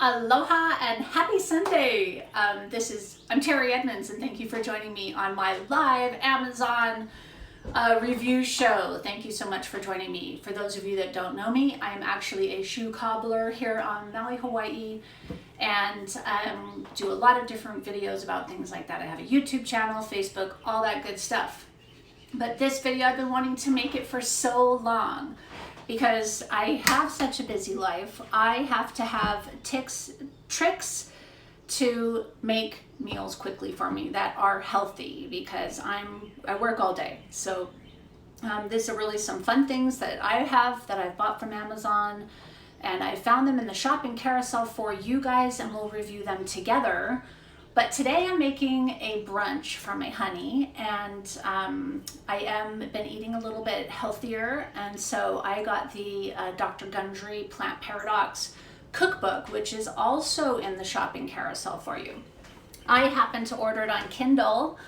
Aloha and happy Sunday. I'm Teri Edmonds, and thank you for joining me on my live Amazon review show. Thank you so much for joining me. For those of you that don't know me, I am actually a shoe cobbler here on Maui, Hawaii, and do a lot of different videos about things like that. I have a YouTube channel, Facebook, all that good stuff. But this video, I've been wanting to make it for so long, because I have such a busy life. I have to have tricks to make meals quickly for me that are healthy, because I work all day. So these are really some fun things that I have that I've bought from Amazon, and I found them in the shopping carousel for you guys, and we'll review them together. But today I'm making a brunch for my honey, and I am been eating a little bit healthier, and so I got the Dr. Gundry Plant Paradox Cookbook, which is also in the shopping carousel for you. I happened to order it on Kindle,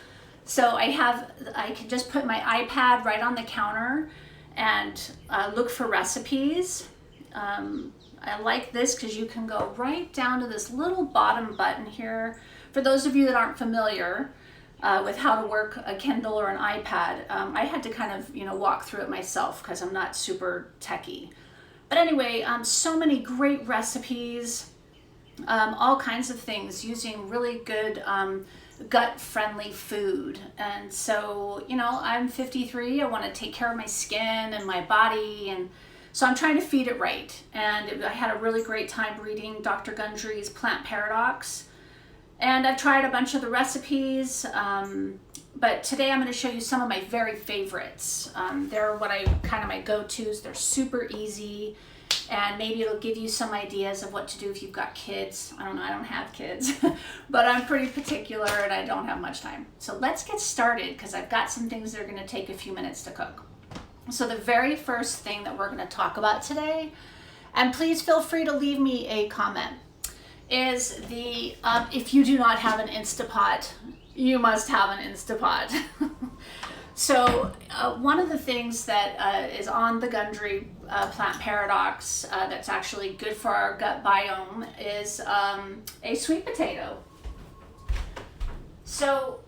so I can just put my iPad right on the counter and look for recipes. I like this because you can go right down to this little bottom button here. For those of you that aren't familiar with how to work a Kindle or an iPad, I had to kind of walk through it myself because I'm not super techie. But anyway, so many great recipes, all kinds of things using really good gut-friendly food. And so, I'm 53. I want to take care of my skin and my body, and so I'm trying to feed it right. And I had a really great time reading Dr. Gundry's Plant Paradox. And I've tried a bunch of the recipes, but today I'm going to show you some of my very favorites. They're my go-tos. They're super easy, and maybe it'll give you some ideas of what to do if you've got kids. I don't know, I don't have kids, but I'm pretty particular and I don't have much time. So let's get started, because I've got some things that are going to take a few minutes to cook. So the very first thing that we're going to talk about today, and please feel free to leave me a comment, is if you do not have an Instapot, you must have an Instapot. So one of the things that is on the Gundry Plant Paradox that's actually good for our gut biome is a sweet potato. So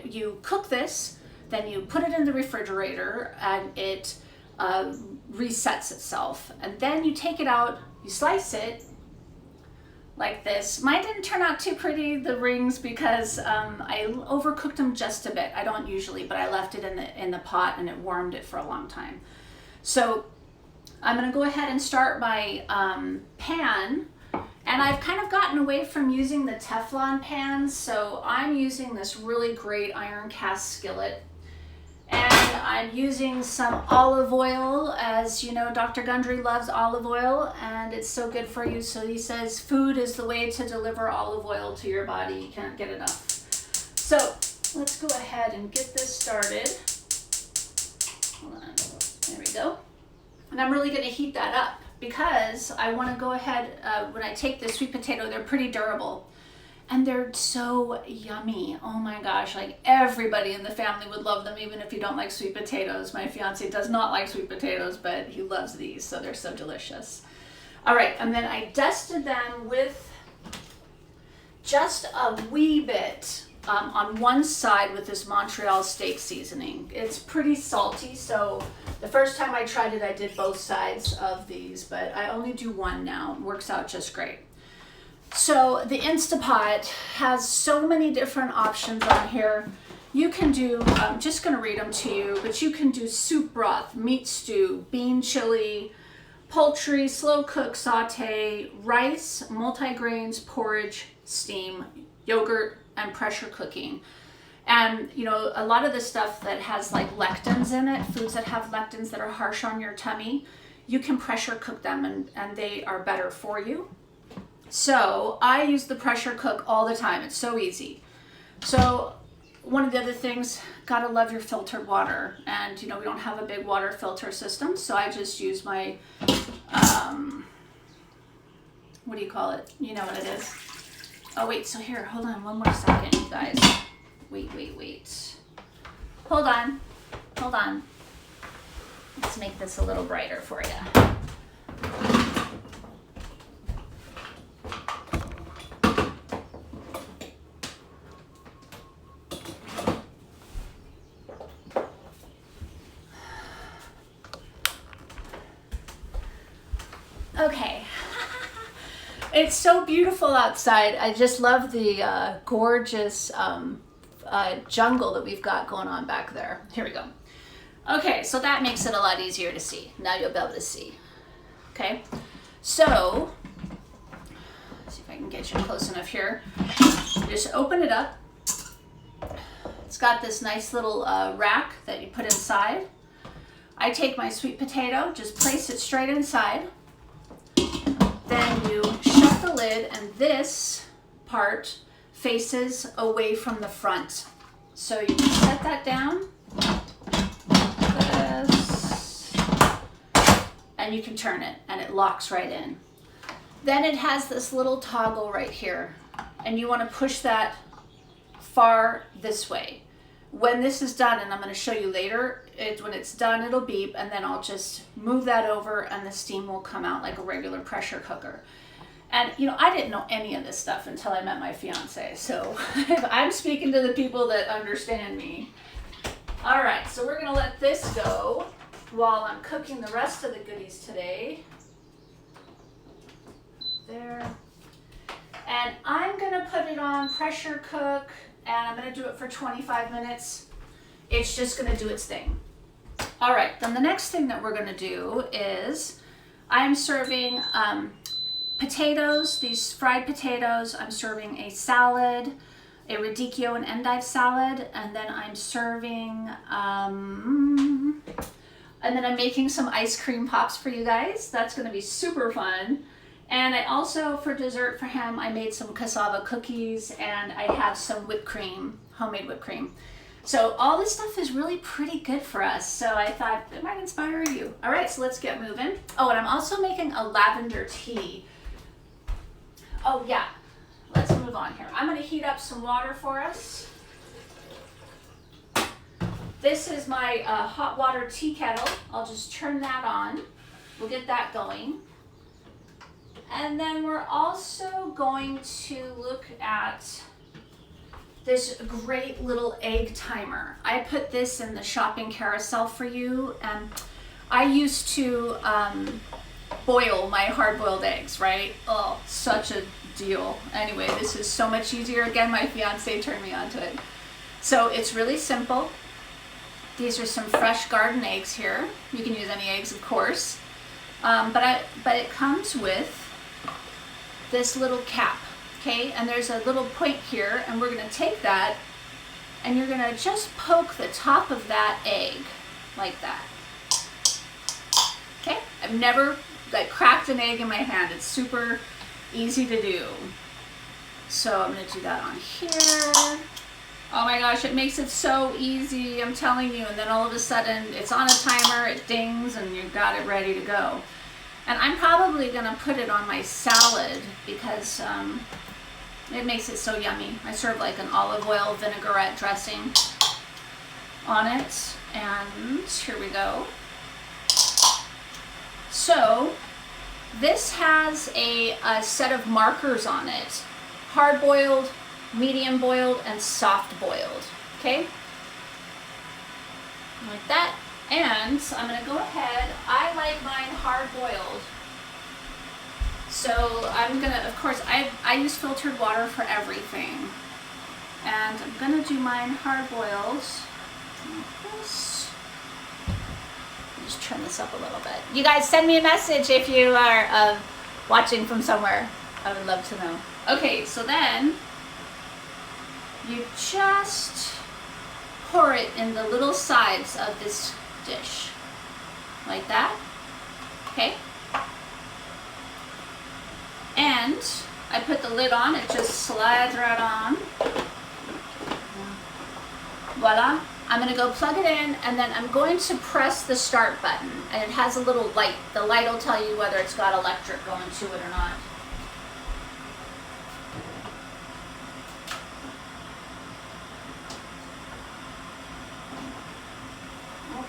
you cook this, then you put it in the refrigerator, and it resets itself, and then you take it out, you slice it like this. Mine didn't turn out too pretty, the rings, because I overcooked them just a bit. I don't usually, but I left it in the pot and it warmed it for a long time. So I'm going to go ahead and start my pan, and I've kind of gotten away from using the Teflon pans, so I'm using this really great iron cast skillet. And I'm using some olive oil. As you know, Dr. Gundry loves olive oil, and it's so good for you. So he says food is the way to deliver olive oil to your body. You can't get enough. So let's go ahead and get this started. Hold on. There we go. And I'm really going to heat that up, because I want to go ahead, when I take the sweet potato, they're pretty durable. And they're so yummy. Oh my gosh, like everybody in the family would love them, even if you don't like sweet potatoes. My fiance does not like sweet potatoes, but he loves these, so they're so delicious. All right, and then I dusted them with just a wee bit on one side with this Montreal steak seasoning. It's pretty salty, so the first time I tried it, I did both sides of these, but I only do one now. It works out just great. So the Instapot has so many different options on here. You can do, I'm just going to read them to you, but you can do soup broth, meat stew, bean chili, poultry, slow cook, saute, rice, multigrains, porridge, steam, yogurt, and pressure cooking. And a lot of the stuff that has like lectins in it, foods that have lectins that are harsh on your tummy, you can pressure cook them, and they are better for you. So I use the pressure cook all the time. It's so easy. So one of the other things, gotta love your filtered water. And we don't have a big water filter system, so I just use my, what do you call it? You know what it is. Oh wait, so here, hold on one more second, you guys. Wait. Hold on. Let's make this a little brighter for you. Okay. It's so beautiful outside. I just love the gorgeous jungle that we've got going on back there. Here we go. Okay, so that makes it a lot easier to see. Now you'll be able to see. Okay, so let's see if I can get you close enough here. Just open it up. It's got this nice little rack that you put inside. I take my sweet potato, just place it straight inside. Then you shut the lid, and this part faces away from the front. So you can set that down, this, and you can turn it, and it locks right in. Then it has this little toggle right here, and you want to push that far this way. When this is done, and I'm going to show you later, when it's done, it'll beep, and then I'll just move that over, and the steam will come out like a regular pressure cooker. And, you know, I didn't know any of this stuff until I met my fiance, so I'm speaking to the people that understand me. All right, so we're going to let this go while I'm cooking the rest of the goodies today. There. And I'm going to put it on pressure cook, and I'm going to do it for 25 minutes. It's just going to do its thing. All right, then the next thing that we're going to do is I'm serving potatoes, these fried potatoes. I'm serving a salad, a radicchio and endive salad, and then I'm serving, and then I'm making some ice cream pops for you guys. That's going to be super fun. And I also, for dessert for him, I made some cassava cookies, and I have some whipped cream, homemade whipped cream. So all this stuff is really pretty good for us. So I thought it might inspire you. All right, so let's get moving. Oh, and I'm also making a lavender tea. Oh yeah, let's move on here. I'm gonna heat up some water for us. This is my hot water tea kettle. I'll just turn that on. We'll get that going. And then we're also going to look at this great little egg timer. I put this in the shopping carousel for you. And I used to boil my hard-boiled eggs, right? Oh, such a deal. Anyway, this is so much easier. Again, my fiance turned me onto it. So it's really simple. These are some fresh garden eggs here. You can use any eggs, of course. But it comes with this little cap, okay? And there's a little point here, and we're gonna take that, and you're gonna just poke the top of that egg, like that. Okay? I've never cracked an egg in my hand. It's super easy to do. So I'm gonna do that on here. Oh my gosh, it makes it so easy, I'm telling you. And then all of a sudden, it's on a timer, it dings, and you've got it ready to go. And I'm probably gonna put it on my salad because it makes it so yummy. I serve like an olive oil vinaigrette dressing on it. And here we go. So this has a set of markers on it. Hard boiled, medium boiled, and soft boiled, okay? Like that. And I'm gonna go ahead, I like mine hard boiled. So I'm gonna, of course, I use filtered water for everything. And I'm gonna do mine hard boiled. Like this. Just turn this up a little bit. You guys send me a message if you are watching from somewhere. I would love to know. Okay, so then you just pour it in the little sides of this dish, like that, okay? And I put the lid on, it just slides right on. Voila. I'm gonna go plug it in, and then I'm going to press the start button, and it has a little light. The light will tell you whether it's got electric going to it or not.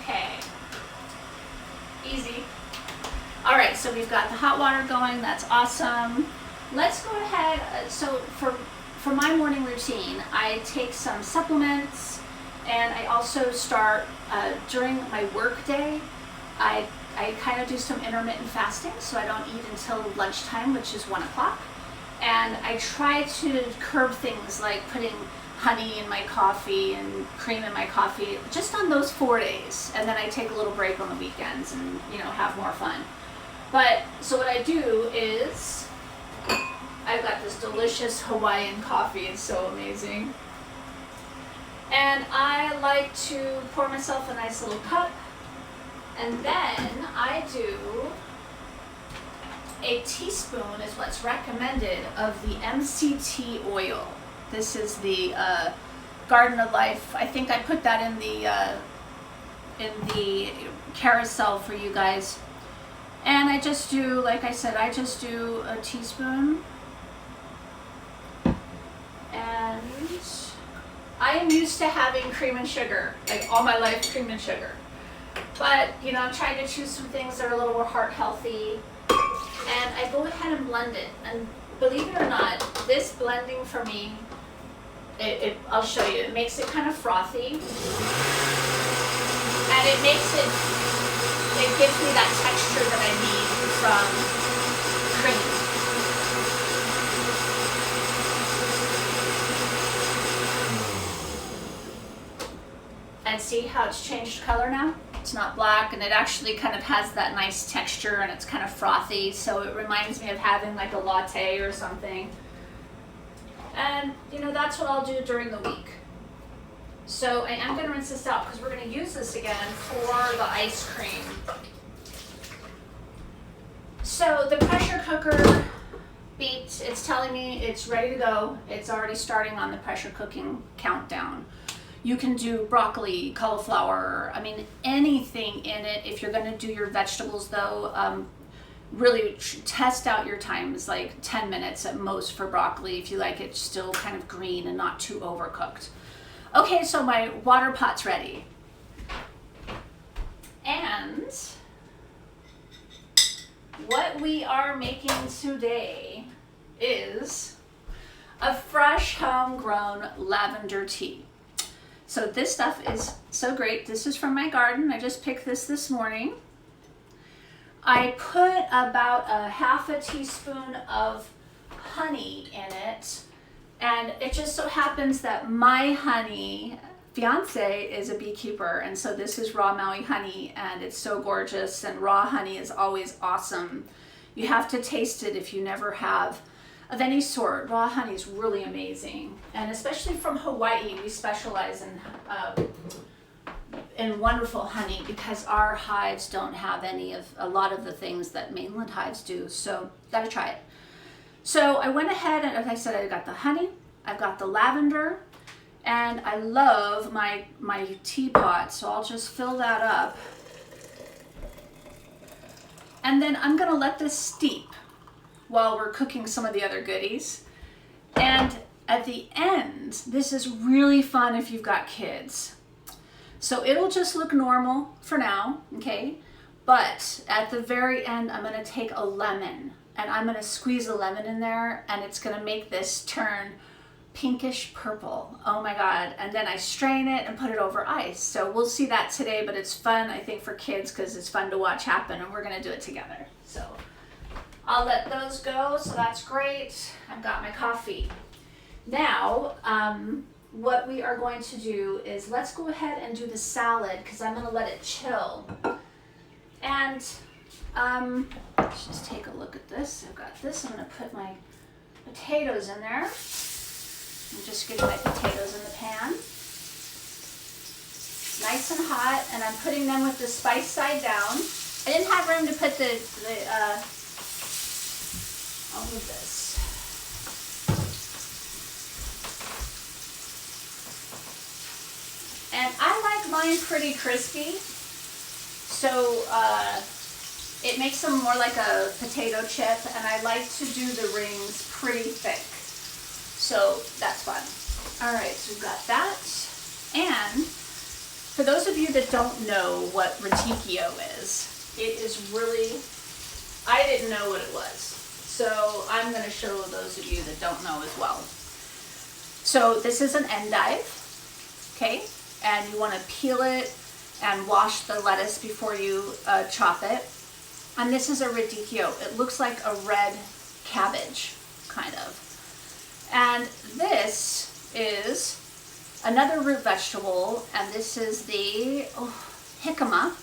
Okay, easy. All right, so we've got the hot water going, that's awesome. Let's go ahead, so for my morning routine, I take some supplements, and I also start, during my work day, I I kind of do some intermittent fasting, so I don't eat until lunchtime, which is 1 o'clock. And I try to curb things like putting honey in my coffee and cream in my coffee just on those 4 days. And then I take a little break on the weekends and, you know, have more fun. But, so what I do is, I've got this delicious Hawaiian coffee. It's so amazing. And I like to pour myself a nice little cup. And then I do a teaspoon is what's recommended of the MCT oil. This is the Garden of Life. I think I put that in the carousel for you guys. And I just do, like I said, I just do a teaspoon. And I am used to having cream and sugar, like all my life, cream and sugar. But, you know, I'm trying to choose some things that are a little more heart healthy. And I go ahead and blend it. And believe it or not, this blending for me, I'll show you, it makes it kind of frothy. And it gives me that texture that I need from cream. And see how it's changed color now? It's not black, and it actually kind of has that nice texture, and it's kind of frothy, so it reminds me of having like a latte or something. And you know, that's what I'll do during the week. So I am going to rinse this out because we're going to use this again for the ice cream. So the pressure cooker beeped. It's telling me it's ready to go. It's already starting on the pressure cooking countdown. You can do broccoli, cauliflower, I mean, anything in it. If you're going to do your vegetables, though, really test out your times, like 10 minutes at most for broccoli, if you like it still kind of green and not too overcooked. Okay, so my water pot's ready. And what we are making today is a fresh homegrown lavender tea. So this stuff is so great. This is from my garden. I just picked this morning. I put about a half a teaspoon of honey in it. And it just so happens that my honey fiance is a beekeeper. And so this is raw Maui honey, and it's so gorgeous. And raw honey is always awesome. You have to taste it if you never have of any sort. Raw honey is really amazing, and especially from Hawaii, we specialize in wonderful honey because our hives don't have a lot of the things that mainland hives do. So gotta try it. So I went ahead and, as I said, I got the honey, I've got the lavender, and I love my teapot. So I'll just fill that up, and then I'm gonna let this steep while we're cooking some of the other goodies. And at the end, this is really fun if you've got kids. So it'll just look normal for now, okay? But at the very end, I'm gonna take a lemon, and I'm gonna squeeze a lemon in there, and it's gonna make this turn pinkish purple. Oh my God. And then I strain it and put it over ice. So we'll see that today, but it's fun, I think, for kids because it's fun to watch happen, and we're gonna do it together. So I'll let those go, so that's great. I've got my coffee. Now, what we are going to do is let's go ahead and do the salad because I'm going to let it chill. And let's just take a look at this. I've got this. I'm going to put my potatoes in there. I'm just getting my potatoes in the pan. Nice and hot, and I'm putting them with the spice side down. I didn't have room to put I'll move this. And I like mine pretty crispy, so it makes them more like a potato chip, and I like to do the rings pretty thick. So that's fun. All right, so we've got that. And for those of you that don't know what reticchio is, it is really, I didn't know what it was. So I'm going to show those of you that don't know as well. So this is an endive, okay? And you want to peel it and wash the lettuce before you chop it. And this is a radicchio. It looks like a red cabbage, kind of. And this is another root vegetable, and this is the jicama.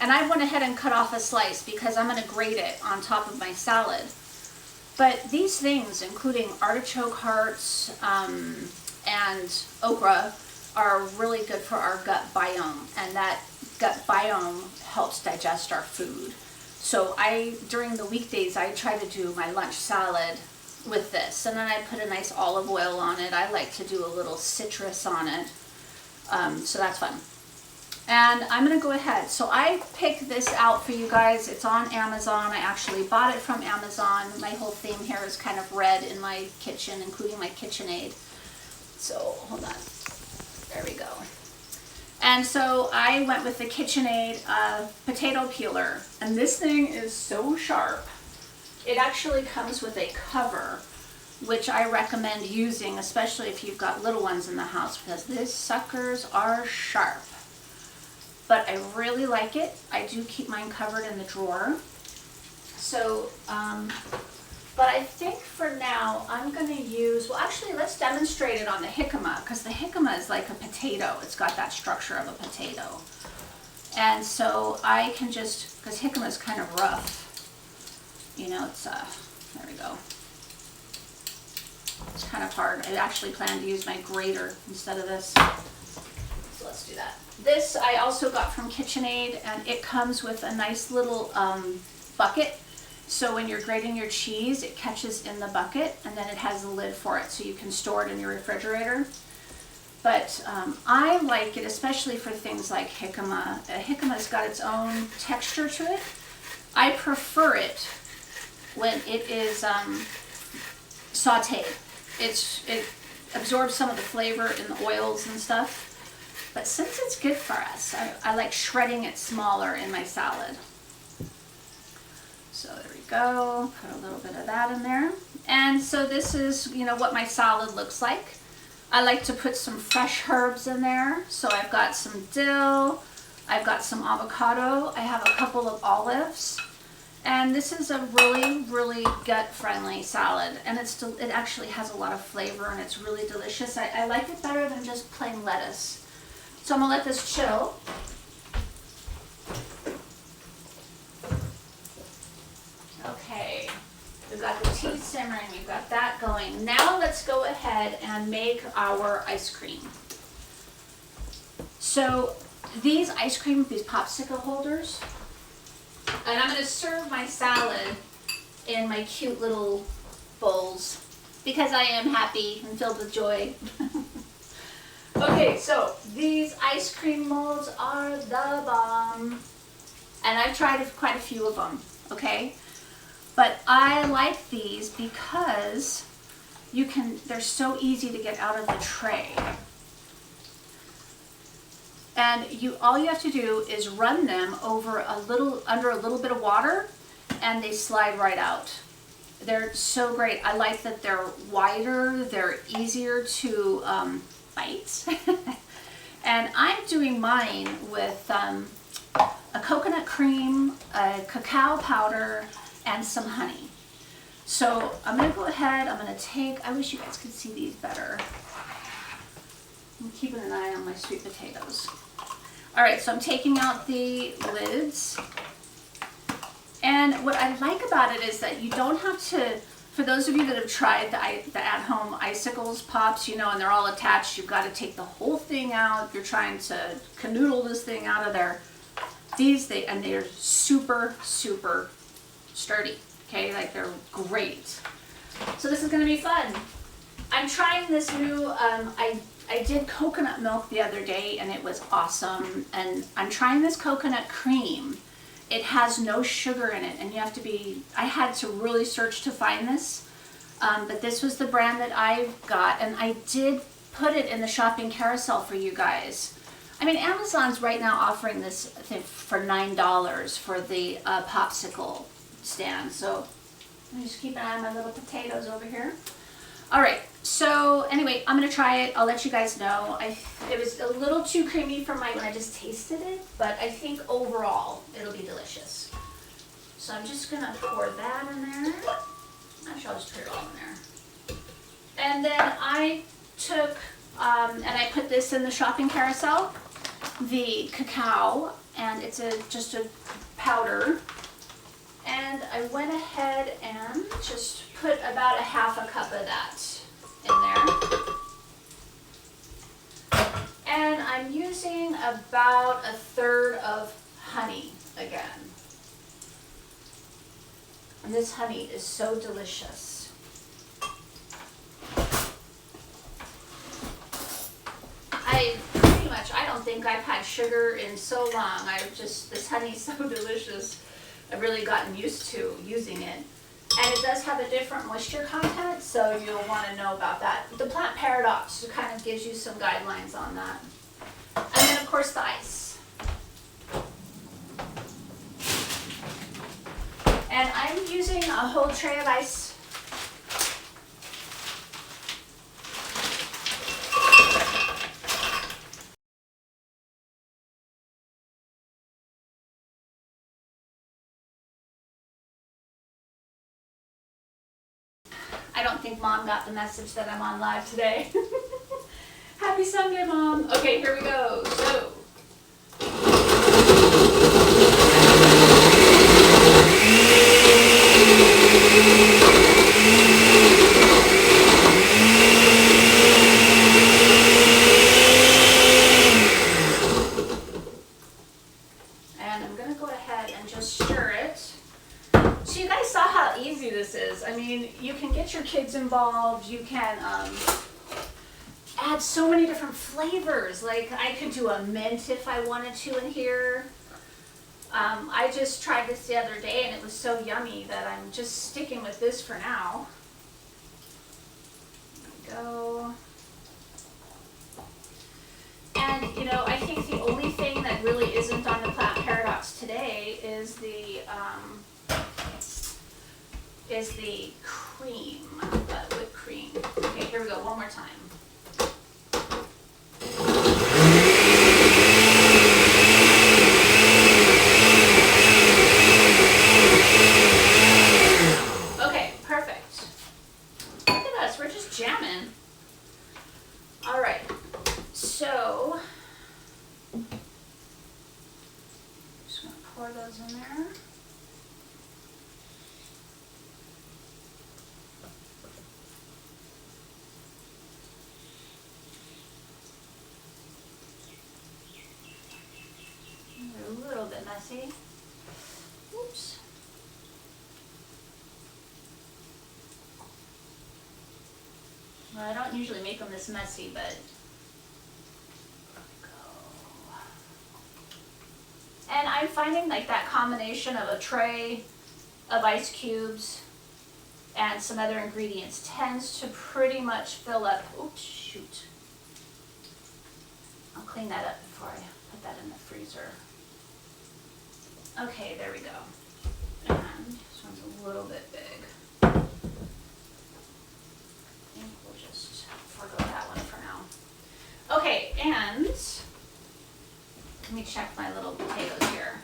And I went ahead and cut off a slice because I'm going to grate it on top of my salad. But these things, including artichoke hearts and okra, are really good for our gut biome, and that gut biome helps digest our food. So during the weekdays, I try to do my lunch salad with this, and then I put a nice olive oil on it. I like to do a little citrus on it, so that's fun. And I'm gonna go ahead. So I picked this out for you guys. It's on Amazon. I actually bought it from Amazon. My whole theme here is kind of red in my kitchen, including my KitchenAid. So hold on, there we go. And so I went with the KitchenAid potato peeler, and this thing is so sharp. It actually comes with a cover, which I recommend using, especially if you've got little ones in the house, because these suckers are sharp. But I really like it. I do keep mine covered in the drawer. So, but I think for now I'm going to use, well actually let's demonstrate it on the jicama, because the jicama is like a potato. It's got that structure of a potato. And so I can just, because jicama is kind of rough. You know, it's, there we go. It's kind of hard. I actually plan to use my grater instead of this. So let's do that. This I also got from KitchenAid, and it comes with a nice little bucket. So when you're grating your cheese, it catches in the bucket, and then it has a lid for it so you can store it in your refrigerator. But I like it, especially for things like jicama. Jicama's got its own texture to it. I prefer it when it is sauteed. It absorbs some of the flavor in the oils and stuff. But since it's good for us, I like shredding it smaller in my salad. So there we go, put a little bit of that in there. And so this is, you know, what my salad looks like. I like to put some fresh herbs in there. So I've got some dill, I've got some avocado, I have a couple of olives. And this is a really, really gut-friendly salad. And it actually has a lot of flavor, and it's really delicious. I like it better than just plain lettuce. So I'm gonna let this chill. Okay, we've got the tea simmering, we've got that going. Now let's go ahead and make our ice cream. So these popsicle holders, and I'm gonna serve my salad in my cute little bowls because I am happy and filled with joy. Okay, so these ice cream molds are the bomb. And I've tried quite a few of them, okay? But I like these because they're so easy to get out of the tray. And all you have to do is run them under a little bit of water, and they slide right out. They're so great. I like that they're wider, they're easier to bite. And I'm doing mine with a coconut cream, a cacao powder, and some honey. So I'm gonna go ahead, I wish you guys could see these better. I'm keeping an eye on my sweet potatoes. All right, so I'm taking out the lids. And what I like about it is that you don't have to, for those of you that have tried the at-home icicles pops, you know, and they're all attached, you've got to take the whole thing out. You're trying to canoodle this thing out of there. And they're super, super sturdy, okay? Like, they're great. So this is gonna be fun. I'm trying this new, I did coconut milk the other day, and it was awesome. And I'm trying this coconut cream. It has no sugar in it, and I had to really search to find this, but this was the brand that I got, and I did put it in the shopping carousel for you guys. I mean, Amazon's right now offering this, I think, for $9 for the popsicle stand. So let me just keep an eye on my little potatoes over here. All right, So anyway, I'm gonna try it. I'll let you guys know. It was a little too creamy for when I just tasted it, but I think overall it'll be delicious. So I'm just gonna pour that in there. Actually, I'll just put it all in there. And then I took, and I put this in the shopping carousel, the cacao, and it's just a powder. And I went ahead and just put about a half a cup of that in there. And I'm using about a third of honey again. And this honey is so delicious. I don't think I've had sugar in so long. This honey's so delicious. I've really gotten used to using it. And it does have a different moisture content, so you'll want to know about that. The Plant Paradox kind of gives you some guidelines on that. And then of course the ice. And I'm using a whole tray of ice. I don't think Mom got the message that I'm on live today. Happy Sunday, Mom. Okay, here we go. So. And I'm going to go ahead and just stir it. So you guys saw how easy this is. I mean, you can get your kids involved. You can add so many different flavors. Like I could do a mint if I wanted to in here. I just tried this the other day and it was so yummy that I'm just sticking with this for now. There we go. And you know, I think the only thing that really isn't on the Plant Paradox today is the cream, whipped cream. Okay, here we go, one more time. Okay, perfect. Look at us, we're just jamming. All right, so, just gonna pour those in there. A little bit messy. Oops. Well, I don't usually make them this messy, but and I'm finding like that combination of a tray of ice cubes and some other ingredients tends to pretty much fill up. Oops, shoot. I'll clean that up before I put that in the freezer. Okay, there we go. And this one's a little bit big. I think we'll just forgo that one for now. Okay, and let me check my little potatoes here.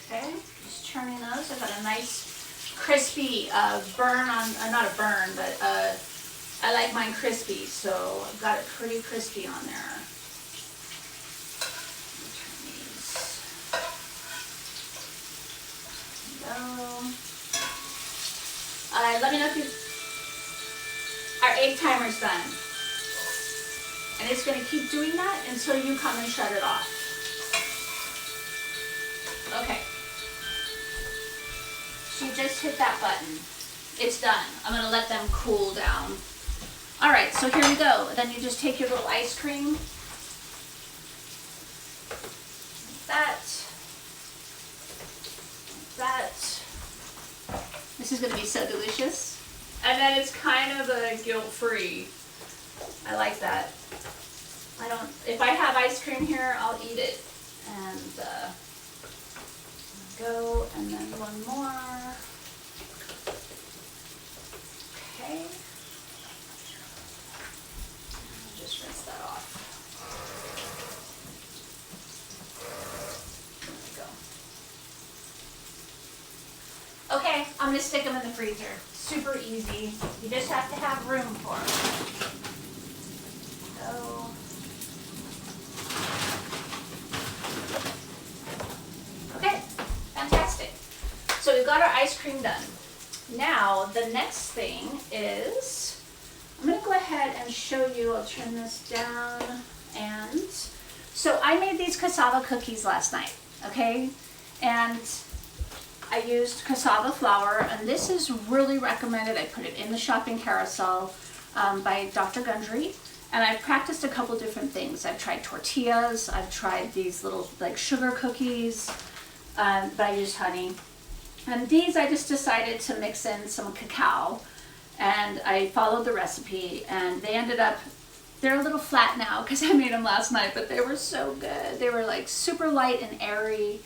Okay, just turning those. I've got a nice crispy burn on, not a burn, but I like mine crispy, so I've got it pretty crispy on there. Let me know if our egg timer's done. And it's going to keep doing that until you come and shut it off. Okay. So you just hit that button. It's done. I'm going to let them cool down. All right, so here we go. Then you just take your little ice cream. Like that. Like that. This is going to be so delicious. And then it's kind of a guilt-free. I like that. If I have ice cream here, I'll eat it. And go, and then one more. Okay. Just rinse that off. There we go. Okay, I'm gonna stick them in the freezer. Super easy. You just have to have room for them. So, okay, fantastic. So we've got our ice cream done. Now, the next thing is, I'm going to go ahead and show you. I'll turn this down. And so I made these cassava cookies last night, okay? And I used cassava flour, and this is really recommended. I put it in the shopping carousel by Dr. Gundry. And I've practiced a couple different things. I've tried tortillas. I've tried these little like sugar cookies, but I used honey. And these I just decided to mix in some cacao, and I followed the recipe, and they ended up, they're a little flat now because I made them last night, but they were so good. They were like super light and airy.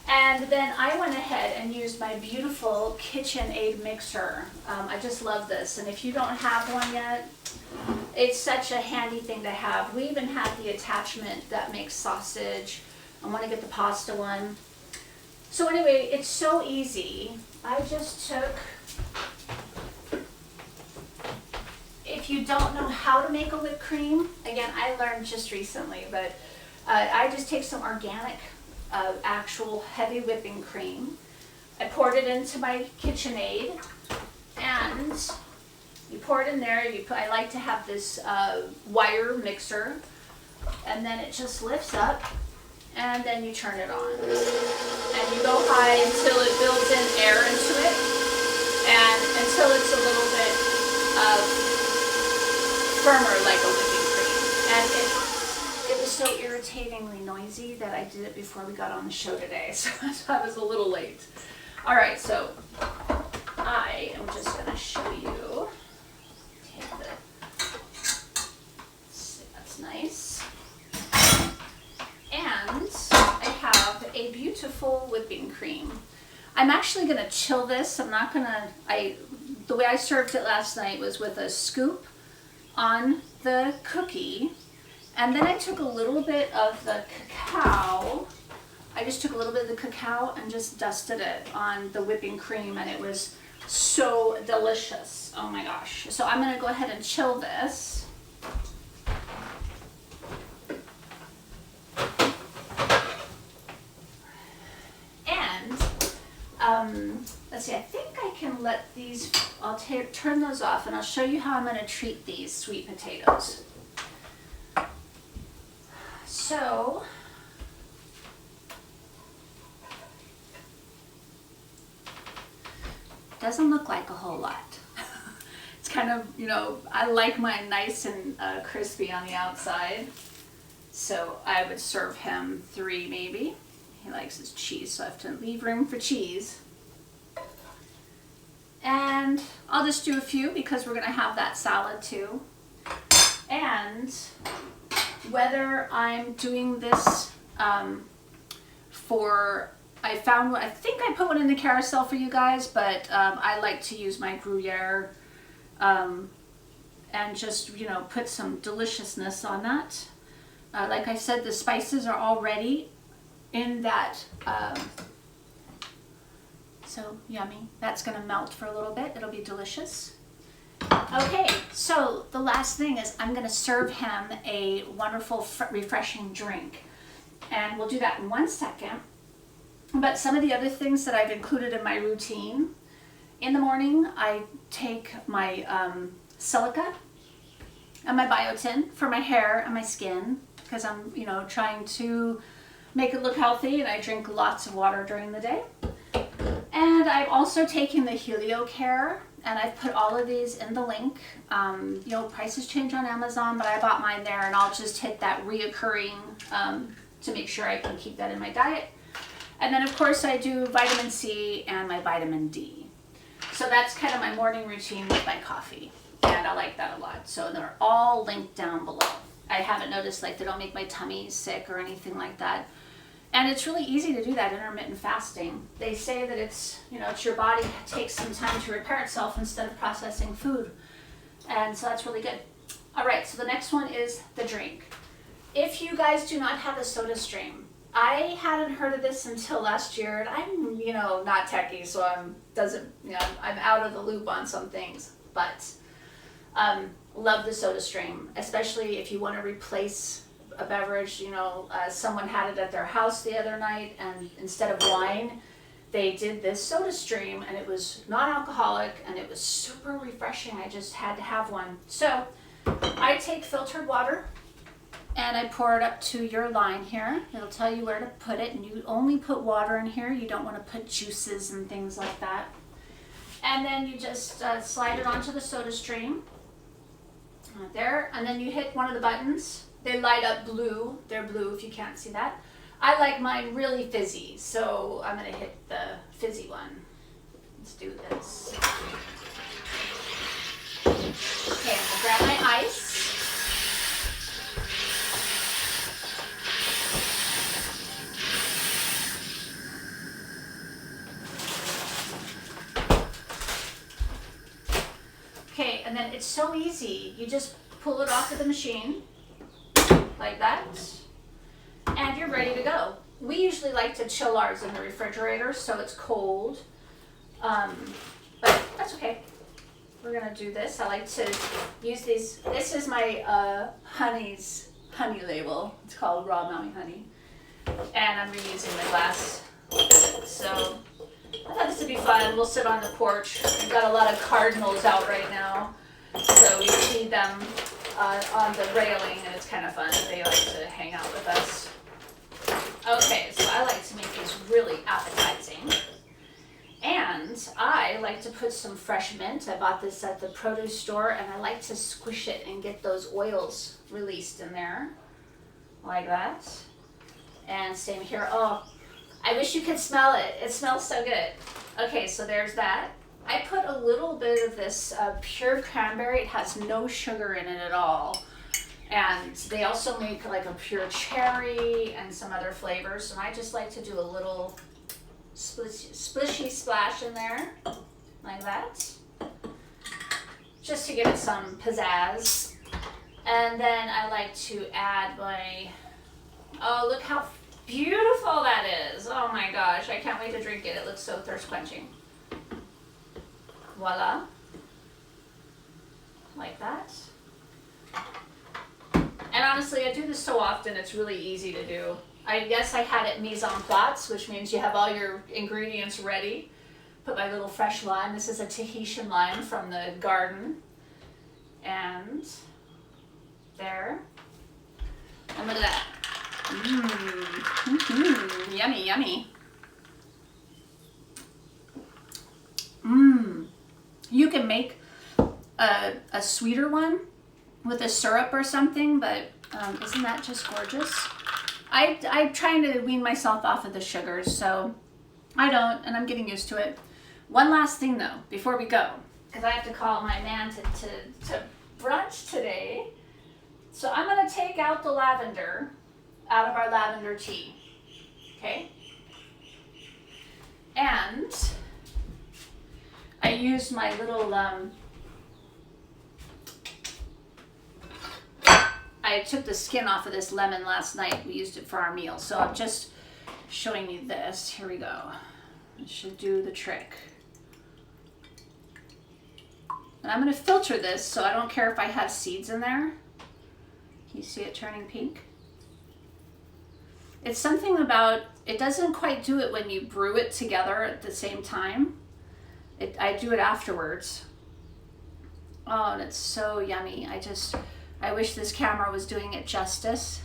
And then I went ahead and used my beautiful KitchenAid mixer. I just love this, and if you don't have one yet, it's such a handy thing to have. We even have the attachment that makes sausage. I want to get the pasta one. So anyway, it's so easy. I just took, if you don't know how to make a whipped cream, again, I learned just recently, but I just take some organic, actual heavy whipping cream. I poured it into my KitchenAid, and you pour it in there. I like to have this wire mixer, and then it just lifts up. And then you turn it on. And you go high until it builds in air into it, and until it's a little bit firmer, like a whipping cream. And it was so irritatingly noisy that I did it before we got on the show today, so I was a little late. All right, so I am just going to show you. Take that's nice. And I have a beautiful whipping cream. I'm actually going to chill this. I'm not going to, the way I served it last night was with a scoop on the cookie. And then I took a little bit of the cacao. I just took a little bit of the cacao and just dusted it on the whipping cream, and it was so delicious. Oh my gosh. So I'm going to go ahead and chill this. Let's see, I think I can let these, I'll turn those off, and I'll show you how I'm going to treat these sweet potatoes. So, doesn't look like a whole lot. It's kind of, you know, I like mine nice and crispy on the outside. So I would serve him 3 maybe. He likes his cheese, so I have to leave room for cheese. And I'll just do a few because we're going to have that salad too. And whether I'm doing this I think I put one in the carousel for you guys, but I like to use my Gruyere and just, you know, put some deliciousness on that. Like I said, the spices are already in that, so yummy. That's gonna melt for a little bit. It'll be delicious. Okay, so the last thing is I'm gonna serve him a wonderful, refreshing drink. And we'll do that in 1 second. But some of the other things that I've included in my routine, in the morning, I take my silica and my biotin for my hair and my skin, because I'm, you know, trying to make it look healthy, and I drink lots of water during the day. And I'm also taking the HelioCare, and I've put all of these in the link. You know, prices change on Amazon, but I bought mine there, and I'll just hit that reoccurring to make sure I can keep that in my diet. And then of course I do vitamin C and my vitamin D. So that's kind of my morning routine with my coffee, and I like that a lot. So they're all linked down below. I haven't noticed, like, they don't make my tummy sick or anything like that. And it's really easy to do that intermittent fasting. They say that it's your body takes some time to repair itself instead of processing food. And so that's really good. All right, so the next one is the drink. If you guys do not have the Sodastream, I hadn't heard of this until last year, and I'm, not techie, so I'm out of the loop on some things, but love the Sodastream, especially if you want to replace a beverage. Someone had it at their house the other night, and instead of wine, they did this Sodastream, and it was non-alcoholic, and it was super refreshing. I just had to have one. So I take filtered water, and I pour it up to your line here. It'll tell you where to put it, and you only put water in here. You don't want to put juices and things like that. And then you just slide it onto the Sodastream. There, and then you hit one of the buttons. They light up blue. They're blue if you can't see that. I like mine really fizzy, so I'm going to hit the fizzy one. Let's do this. Okay, I'm going to grab my ice. Okay, and then it's so easy. You just pull it off of the machine, like that, and you're ready to go. We usually like to chill ours in the refrigerator so it's cold, but that's okay. We're gonna do this. I like to use these. This is my Honey's honey label. It's called Raw Maui Honey, and I'm reusing the glass. So I thought this would be fun. We'll sit on the porch. We've got a lot of cardinals out right now, so we see them on the railing, and it's kind of fun. They like to hang out with us. Okay, so I like to make these really appetizing. And I like to put some fresh mint. I bought this at the produce store, and I like to squish it and get those oils released in there, like that. And same here. Oh, I wish you could smell it. It smells so good. Okay, so there's that. I put a little bit of this pure cranberry. It has no sugar in it at all. And they also make like a pure cherry and some other flavors. And I just like to do a little splishy splash in there, like that, just to give it some pizzazz. And then I like to add my, oh, look how beautiful that is. Oh my gosh, I can't wait to drink it. It looks so thirst quenching. Voila, like that. And honestly, I do this so often, it's really easy to do. I guess I had it mise en place, which means you have all your ingredients ready. Put my little fresh lime. This is a Tahitian lime from the garden. And there. And look at that. Yummy, yummy. You can make a sweeter one with a syrup or something, but isn't that just gorgeous? I'm trying to wean myself off of the sugars, so I don't, and I'm getting used to it. One last thing though, before we go, because I have to call my man to brunch today. So I'm gonna take out the lavender out of our lavender tea, okay? And I used my little, I took the skin off of this lemon last night. We used it for our meal. So I'm just showing you this. Here we go. It should do the trick. And I'm going to filter this, so I don't care if I have seeds in there. Can you see it turning pink? It's something about, it doesn't quite do it when you brew it together at the same time. I do it afterwards. Oh, and it's so yummy. I wish this camera was doing it justice.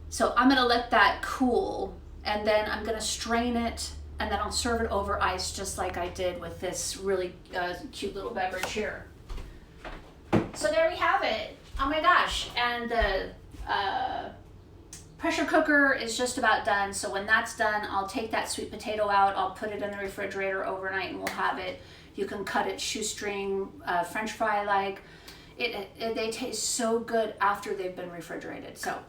So I'm gonna let that cool, and then I'm gonna strain it, and then I'll serve it over ice just like I did with this really cute little beverage here. So there we have it. Oh my gosh, and the pressure cooker is just about done. So when that's done, I'll take that sweet potato out, I'll put it in the refrigerator overnight, and we'll have it. You can cut it shoestring, French fry like. They taste so good after they've been refrigerated. So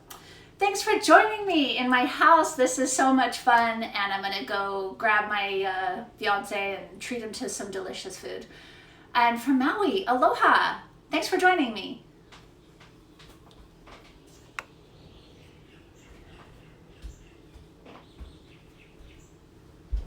Thanks for joining me in my house. This is so much fun, and I'm gonna go grab my fiance and treat him to some delicious food. And from Maui, aloha. Thanks for joining me.